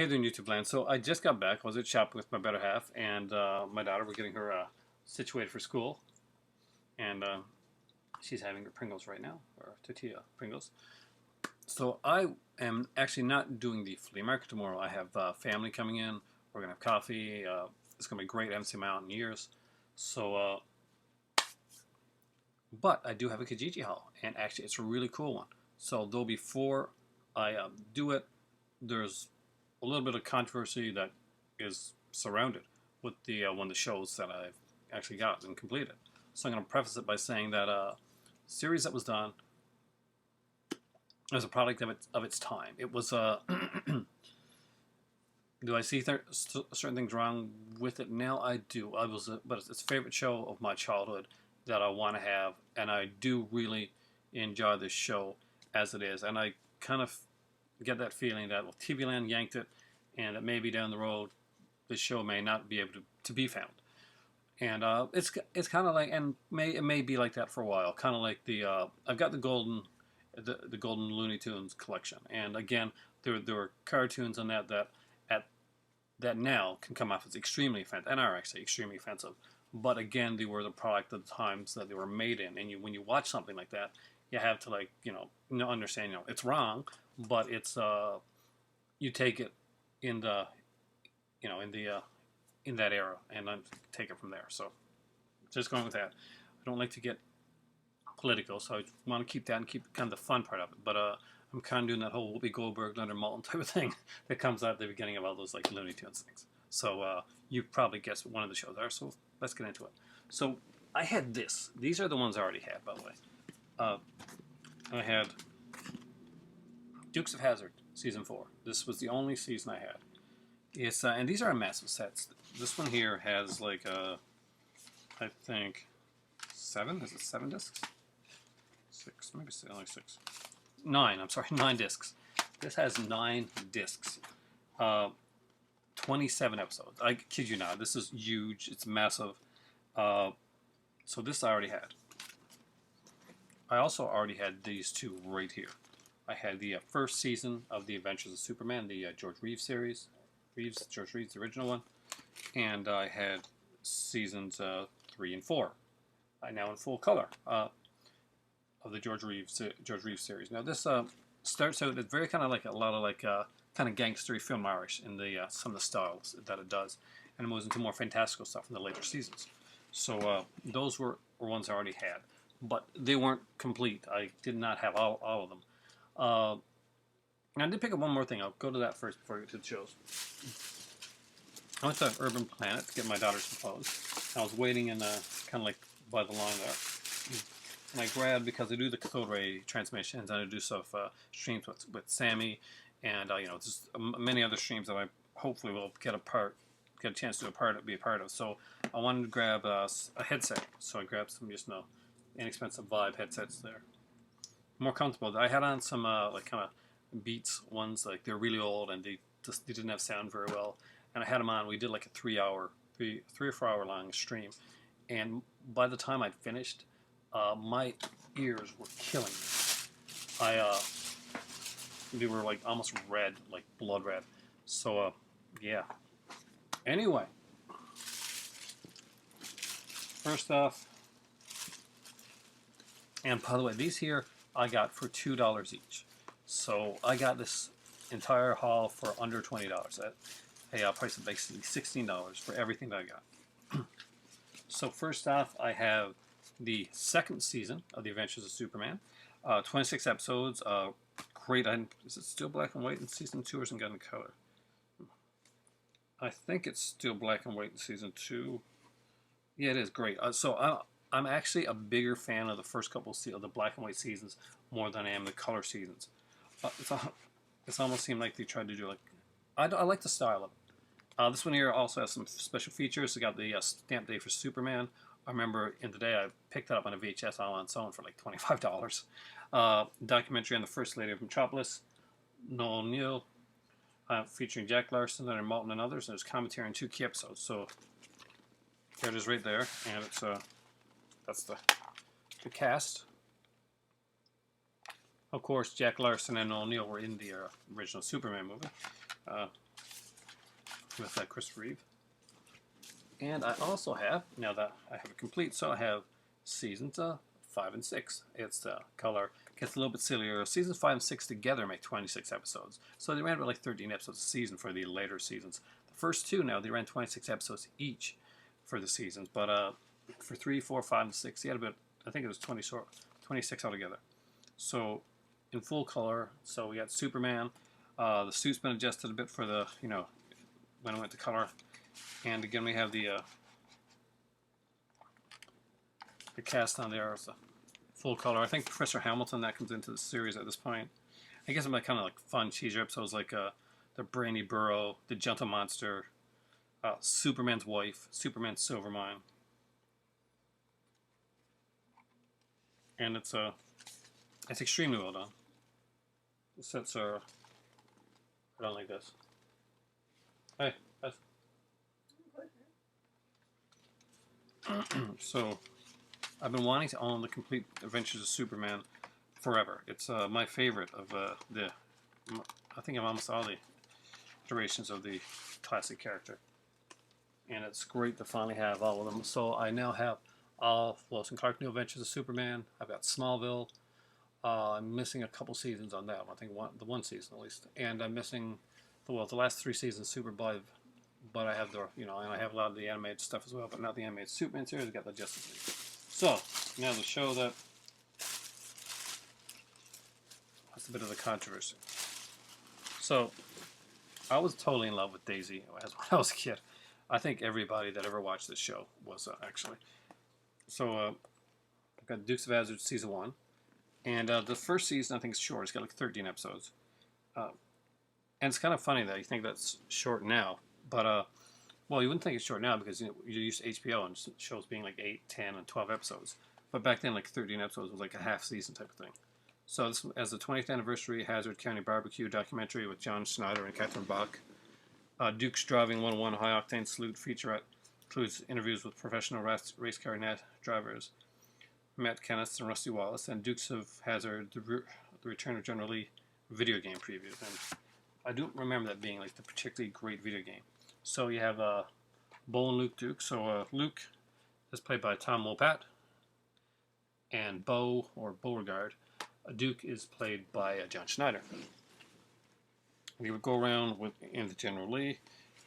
Hey there, YouTube land. So I just got back. I was at shopping with my better half and my daughter. We're getting her situated for school, and she's having her Pringles right now, or tortilla Pringles. So I am actually not doing the flea market tomorrow. I have family coming in. We're gonna have coffee. It's gonna be great. I haven't seen them out in years. So, but I do have a Kijiji haul, and actually it's a really cool one. So though before I do it, there's a little bit of controversy that is surrounded with the one of the shows that I've actually got and completed. So I'm going to preface it by saying that series that was done as a product of its time. It was do I see certain things wrong with it now? I do. But it's a favorite show of my childhood that I want to have, and I do really enjoy this show as it is. And I kind of get that feeling that well, TV Land yanked it, and that maybe down the road, this show may not be able to be found. And it's kind of like, and it may be like that for a while. Kind of like the I've got the golden Looney Tunes collection, and again, there were cartoons on that now can come off as extremely offensive, and are actually extremely offensive. But again, they were the product of the times that they were made in, and when you watch something like that, you have to understand it's wrong, but it's you take it in the in that era and then take it from there. So just going with that. I don't like to get political, so I want to keep that and keep kind of the fun part of it. But I'm kind of doing that whole Whoopi Goldberg, Leonard Maltin type of thing that comes out at the beginning of all those like Looney Tunes things. So you probably guessed what one of the shows are. So let's get into it. So I had this. These are the ones I already had, by the way. I had Dukes of Hazzard season 4. This was the only season I had. It's and these are massive sets. This one here has like I think 7. Is it 7 discs? 6, maybe only 6. 9. I'm sorry, 9 discs. This has 9 discs. 27 episodes. I kid you not. This is huge. It's massive. So this I already had. I also already had these two right here. I had the first season of The Adventures of Superman, the George Reeves series. George Reeves, the original one. And I had seasons 3 and 4. Now in full color of the George Reeves series. Now this starts out, it's very kind of like a lot of like kind of gangstery film Irish in the some of the styles that it does, and it moves into more fantastical stuff in the later seasons. So those were ones I already had, but they weren't complete. I did not have all of them. And I did pick up one more thing. I'll go to that first before I get to the shows. I went to Urban Planet to get my daughter some clothes. I was waiting in kind of like by the line there. And I grabbed, because I do the cathode ray transmissions and I do stuff streams with Sammy and just many other streams that I hopefully will get a chance to be a part of. So I wanted to grab a headset. So I grabbed some just inexpensive Vibe headsets there. More comfortable. I had on some like kind of Beats ones, like they're really old and they didn't have sound very well. And I had them on. We did like a 3 or 4 hour long stream. And by the time I'd finished, my ears were killing me. They were like almost red, like blood red. So, yeah. Anyway, first off, and by the way, these here I got for $2 each. So I got this entire haul for under $20. A price of basically $16 for everything that I got. So first off, I have the second season of The Adventures of Superman. 26 episodes. Great. Is it still black and white in season 2 or is it getting color? I think it's still black and white in season 2. Yeah, it is great. So I'm actually a bigger fan of the first couple of the black and white seasons more than I am the color seasons. It's almost seemed like they tried to do like I like the style of it. This one here also has some special features. It got the stamp day for Superman. I remember in the day I picked that up on a VHS all on its own for like $25. Documentary on the First Lady of Metropolis, Noel Neal, featuring Jack Larson, Leonard Maltin, and others. And there's commentary on 2 key episodes. So here it is right there, and it's that's the cast. Of course, Jack Larson and Noel Neal were in the original Superman movie. with Christopher Reeve. And I also have, now that I have it complete, so I have seasons 5 and 6. It's color gets a little bit sillier. Seasons 5 and 6 together make 26 episodes. So they ran about like 13 episodes a season for the later seasons. The first two now, they ran 26 episodes each for the seasons. But for 3, 4, 5, and 6, they had about, I think it was 26 altogether. So in full color, so we got Superman. The suit's been adjusted a bit for the, when I went to color. And again, we have the cast on there is a full color. I think Professor Hamilton, that comes into the series at this point. I guess I'm like kind of like fun teaser episodes like the Brainy Burrow, the Gentle Monster, Superman's Wife, Superman's Silvermine, and it's extremely well done. The sets are done like this. Hey, that's so. I've been wanting to own the complete Adventures of Superman forever. It's my favorite of I think of almost all the iterations of the classic character. And it's great to finally have all of them. So I now have all Lois and Clark New Adventures of Superman. I've got Smallville. I'm missing a couple seasons on that one. I think the one season at least. And I'm missing the last 3 seasons of Superboy. But I have and I have a lot of the animated stuff as well, but not the animated Superman series. I've got the Justice League. So, now the show that's a bit of the controversy. So, I was totally in love with Daisy when I was a kid. I think everybody that ever watched this show was, actually. So, I've got Dukes of Hazzard Season 1. And the first season, I think, is short. It's got like 13 episodes. And it's kind of funny that you think that's short now. But, well, you wouldn't think it's short now because you're used to HBO and shows being like 8, 10, and 12 episodes. But back then, like 13 episodes was like a half season type of thing. So this, as the 20th anniversary Hazard County Barbecue documentary with John Schneider and Catherine Bach. Duke's Driving 101 High Octane Salute featurette includes interviews with professional race car drivers Matt Kenneth and Rusty Wallace, and Dukes of Hazzard, the Return of General Lee video game previews. And I don't remember that being like the particularly great video game. So you have Bo and Luke Duke. So Luke is played by Tom Wopat, and Bo, or Beauregard, Duke is played by John Schneider. We would go around in the General Lee,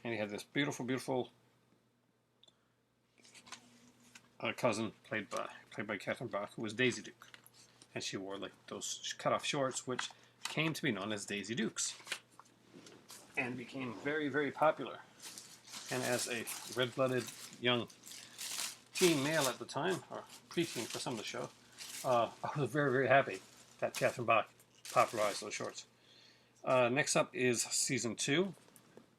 and he had this beautiful, beautiful cousin played by Catherine Bach, who was Daisy Duke, and she wore like those cut-off shorts, which came to be known as Daisy Dukes, and became very, very popular. And as a red-blooded young teen male at the time, or preteen for some of the show, I was very, very happy that Catherine Bach popularized those shorts. Next up is Season 2,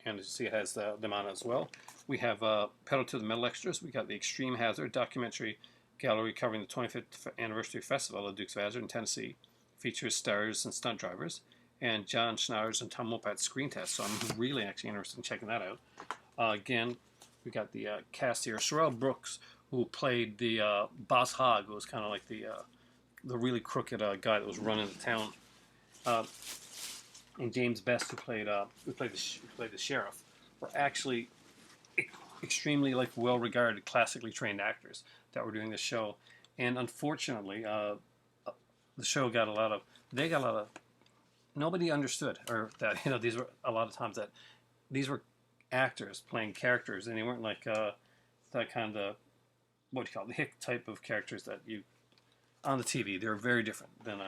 and as you see it has them on as well. We have Pedal to the Metal extras. We got the Extreme Hazard documentary gallery covering the 25th anniversary festival of Dukes of Hazzard in Tennessee. Features stars and stunt drivers, and John Schneider's and Tom Wopat's screen test, so I'm really actually interested in checking that out. Again, we got the cast here. Sorrell Brooks, who played the Boss Hogg, who was kind of like the really crooked guy that was running the town, and James Best, who played the sheriff, were actually extremely like well-regarded, classically trained actors that were doing this show. And unfortunately, the show got a lot of nobody understood, or that these were a lot of times that these were actors playing characters, and they weren't like that kind of what do you call it, the hick type of characters that you on the TV. They were very different than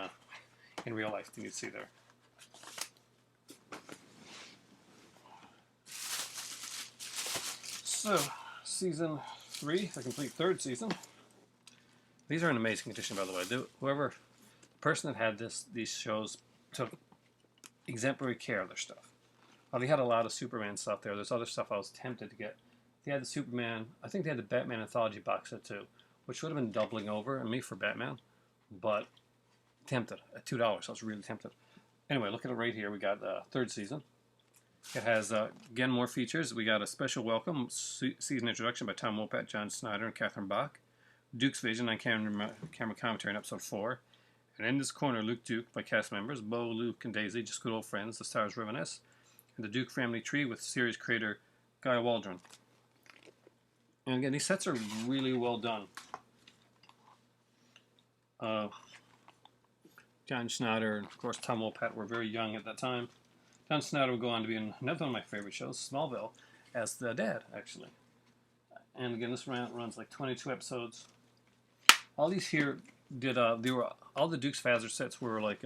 in real life than you'd see there. So, Season 3, the complete third season. These are in amazing condition, by the way. The person that had these shows took exemplary care of their stuff. They had a lot of Superman stuff there. There's other stuff I was tempted to get. They had the Superman, I think they had the Batman Anthology box set too, which would have been doubling over on me for Batman, but tempted at $2. I was really tempted. Anyway, look at it right here. We got third season. It has, again, more features. We got a special welcome season introduction by Tom Wopat, John Snyder, and Catherine Bach. Duke's Vision on camera commentary in episode 4. And in this corner, Luke Duke by cast members, Bo, Luke, and Daisy, just good old friends. The stars reminisce. And the Duke family tree with series creator Guy Waldron. And again, these sets are really well done. John Schneider and, of course, Tom Wopat were very young at that time. John Schneider would go on to be in another one of my favorite shows, Smallville, as the dad, actually. And again, this runs like 22 episodes. All these here did all the Dukes of Hazzard sets were like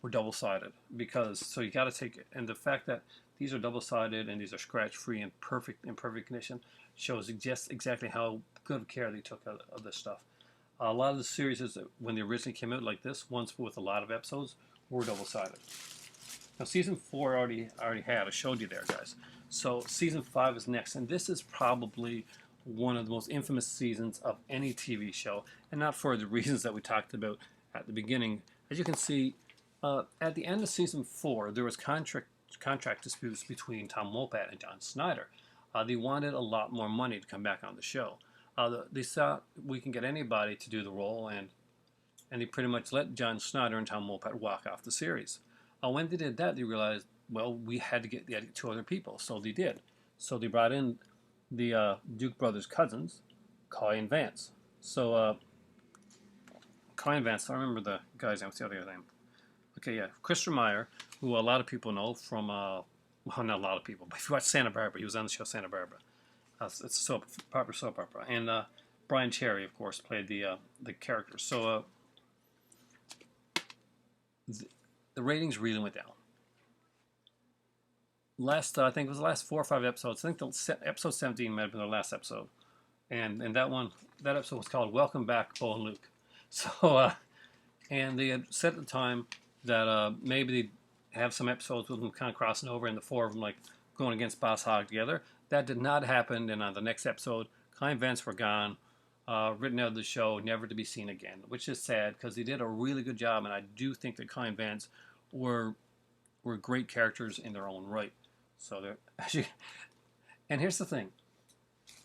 were double-sided, because so you got to take it, and the fact that these are double-sided and these are scratch-free and in perfect condition shows just exactly how good care they took of this stuff. A lot of the series, when they originally came out like this, ones with a lot of episodes, were double-sided. Now, season 4 already had. I showed you there, guys. So season 5 is next, and this is probably one of the most infamous seasons of any TV show, and not for the reasons that we talked about at the beginning. As you can see, at the end of season 4, there was contract disputes between Tom Wopat and John Schneider. They wanted a lot more money to come back on the show. They thought we can get anybody to do the role, and they pretty much let John Schneider and Tom Wopat walk off the series. When they did that, they realized, well, we had to get 2 other people, so they did. So they brought in the Duke brothers' cousins, Coy and Vance. So Coy and Vance, I remember the guy's name. What's the other name? Okay, yeah, Christopher Meyer, who a lot of people know from, well, not a lot of people, but if you watch Santa Barbara, he was on the show Santa Barbara. It's a popular soap opera. And Brian Cherry, of course, played the character. So the ratings really went down. I think it was the last 4 or 5 episodes. I think episode 17 might have been the last episode. And that episode was called Welcome Back, Bo and Luke. So, and they had said at the time that maybe they'd have some episodes with them kind of crossing over, and the 4 of them like going against Boss Hogg together. That did not happen, and on the next episode, Coy and Vance were gone, written out of the show, never to be seen again, which is sad because they did a really good job, and I do think that Coy and Vance were great characters in their own right. So they're actually, and here's the thing: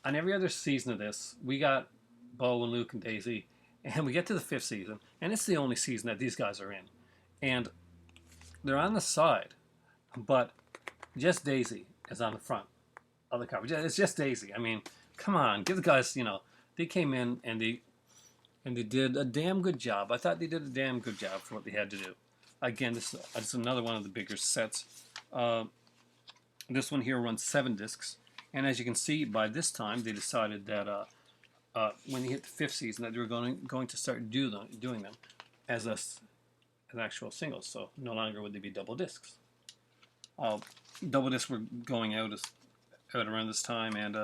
on every other season of this, we got Bo and Luke and Daisy, and we get to the 5th season, and it's the only season that these guys are in, and they're on the side, but just Daisy is on the front of the cover. It's just Daisy. I mean, come on, give the guys, they came in and they did a damn good job. I thought they did a damn good job for what they had to do. Again, this is another one of the bigger sets. This one here runs 7 discs, and as you can see, by this time they decided that when they hit the 5th season, that they were going to start doing them as an actual singles. So no longer would they be double discs. Double discs were going out around this time, and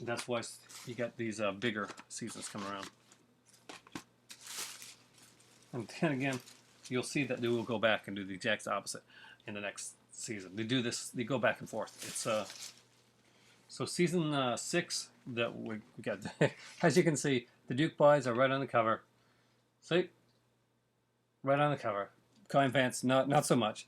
that's why you got these bigger seasons coming around. And then again, you'll see that they will go back and do the exact opposite in the next season. They do this, they go back and forth. It's so season 6 that we got. As you can see, the Duke boys are right on the cover. See, right on the cover. Coy and Vance, not so much.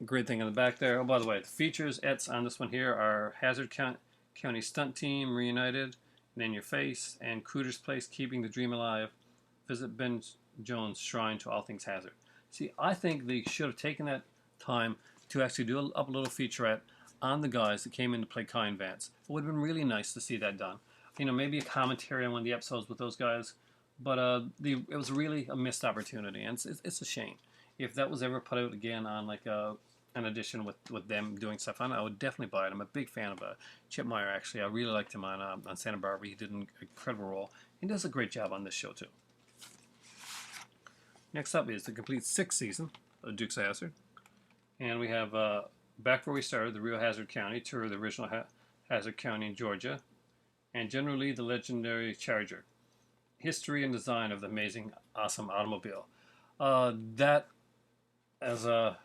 Great thing in the back there. Oh, by the way, the features on this one here are Hazard County Stunt Team reunited, and In Your Face, and Cooter's Place, Keeping the Dream Alive. Visit Ben Jones' Shrine to All Things Hazard. See, I think they should have taken that time to actually do a little featurette on the guys that came in to play Coy and Vance. It would have been really nice to see that done. Maybe a commentary on one of the episodes with those guys, but it was really a missed opportunity, and it's a shame. If that was ever put out again on like an edition with them doing stuff on it, I would definitely buy it. I'm a big fan of Chip Meyer, actually. I really liked him on Santa Barbara. He did an incredible role. He does a great job on this show, too. Next up is the complete 6th season of Dukes of Hazzard. And we have, back where we started, the real Hazard County, tour of the original Hazard County in Georgia, and generally the legendary Charger. History and design of the amazing, awesome automobile. That, as a...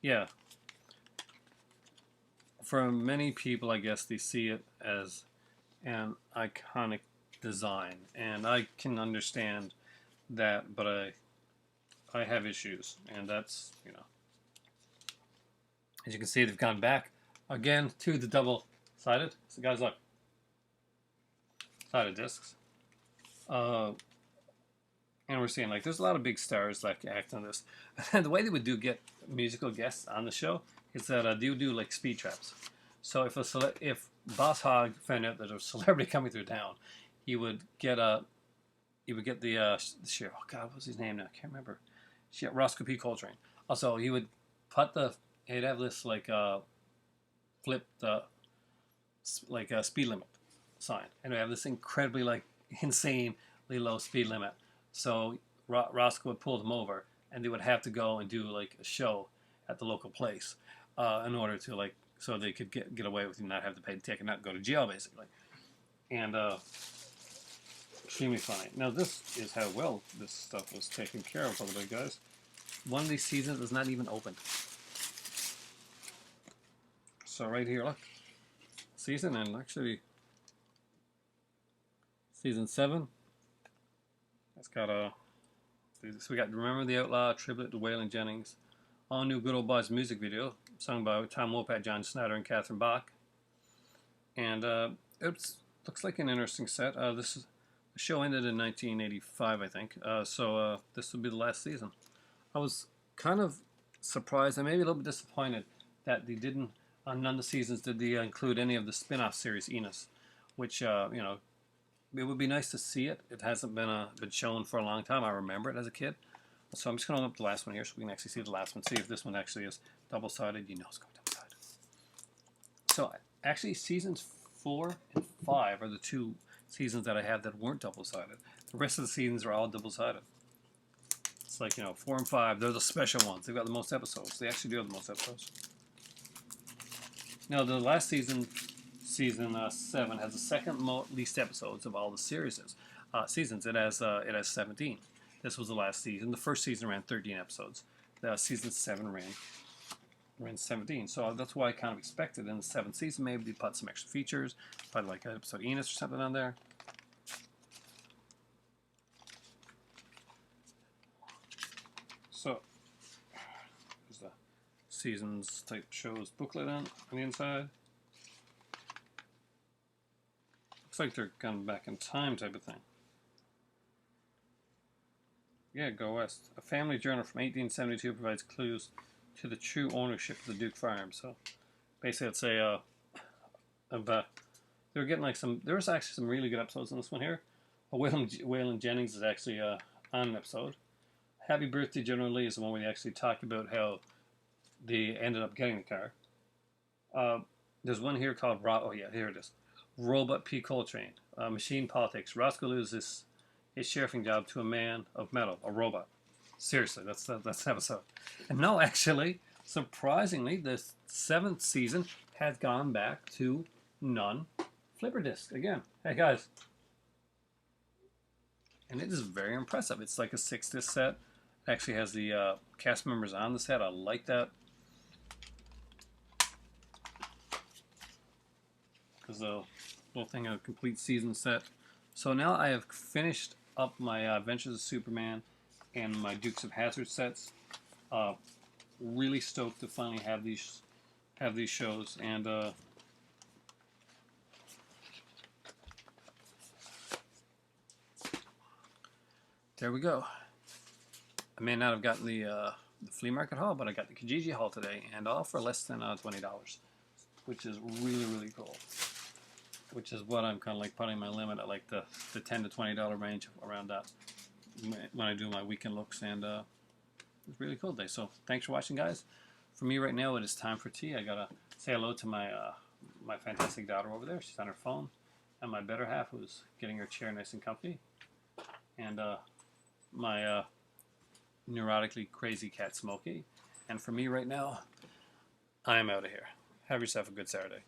yeah. For many people, I guess, they see it as an iconic design, and I can understand that, but I have issues, and that's, as you can see, they've gone back again to the double-sided. So guys, look, sided discs. And we're seeing like there's a lot of big stars like act on this. And the way they would do get musical guests on the show is that they would do like speed traps. So if Boss Hogg found out that there was a celebrity coming through town, he would get the sheriff. Oh God, what's his name now? I can't remember. Shit, Roscoe P. Coltrane. Also, he would he'd have this like flipped like a speed limit sign, and we have this incredibly like insanely low speed limit. So Roscoe would pull them over, and they would have to go and do like a show at the local place in order to like so they could get away with it and not have to pay the ticket, not go to jail basically. And extremely funny. Now this is how well this stuff was taken care of by the big guys. One of these seasons is not even opened. So right here, look, season and actually season 7. It's got a. So we got Remember the Outlaw, tribute to Waylon Jennings, all new Good Old Boys music video, sung by Tom Wopat, John Snyder, and Catherine Bach. And it looks like an interesting set. The show ended in 1985, I think. So this will be the last season. I was kind of surprised and maybe a little bit disappointed that they didn't. On none of the seasons did they include any of the spin-off series Enos, which it would be nice to see it. It hasn't been shown for a long time. I remember it as a kid. So I'm just going to open up the last one here so we can actually see the last one. See if this one actually is double-sided. You know it's going double-sided. So actually seasons 4 and 5 are the 2 seasons that I have that weren't double-sided. The rest of the seasons are all double-sided. It's like, 4 and 5, they're the special ones. They've got the most episodes. They actually do have the most episodes. Now, the last season 7, has the second least episodes of all the seasons. It has 17. This was the last season. The first season ran 13 episodes. The season 7 ran 17. So that's why I kind of expected in the 7th season maybe they put some extra features, put like an episode of Enos or something on there. So there's the seasons type shows booklet on the inside. Looks like they're going back in time type of thing. Yeah, Go West. A family journal from 1872 provides clues to the true ownership of the Duke Farm. So basically, I'd say they were getting like there was actually some really good episodes in this one here. Waylon Jennings is actually on an episode. Happy Birthday General Lee is the one where they actually talk about how they ended up getting the car. There's one here called here it is. Robot P. Coltrane. Machine Politics. Roscoe loses his sheriffing job to a man of metal, a robot. Seriously, that's the episode. And no, actually, surprisingly, the 7th season has gone back to non-flipper disc again. Hey guys. And it is very impressive. It's like a 6-disc set. It actually has the cast members on the set. I like that. Because the little thing of a complete season set. So now I have finished up my Adventures of Superman and my Dukes of Hazzard sets. Really stoked to finally have these shows, and there we go. I may not have gotten the flea market haul, but I got the Kijiji haul today, and all for less than $20, which is really, really cool. Which is what I'm kind of like putting my limit at, like the $10 to $20 range around that when I do my weekend looks, and it's a really cool day. So thanks for watching, guys. For me right now, it is time for tea. I gotta say hello to my my fantastic daughter over there. She's on her phone, and my better half who's getting her chair nice and comfy, and my neurotically crazy cat Smokey. And for me right now, I am out of here. Have yourself a good Saturday.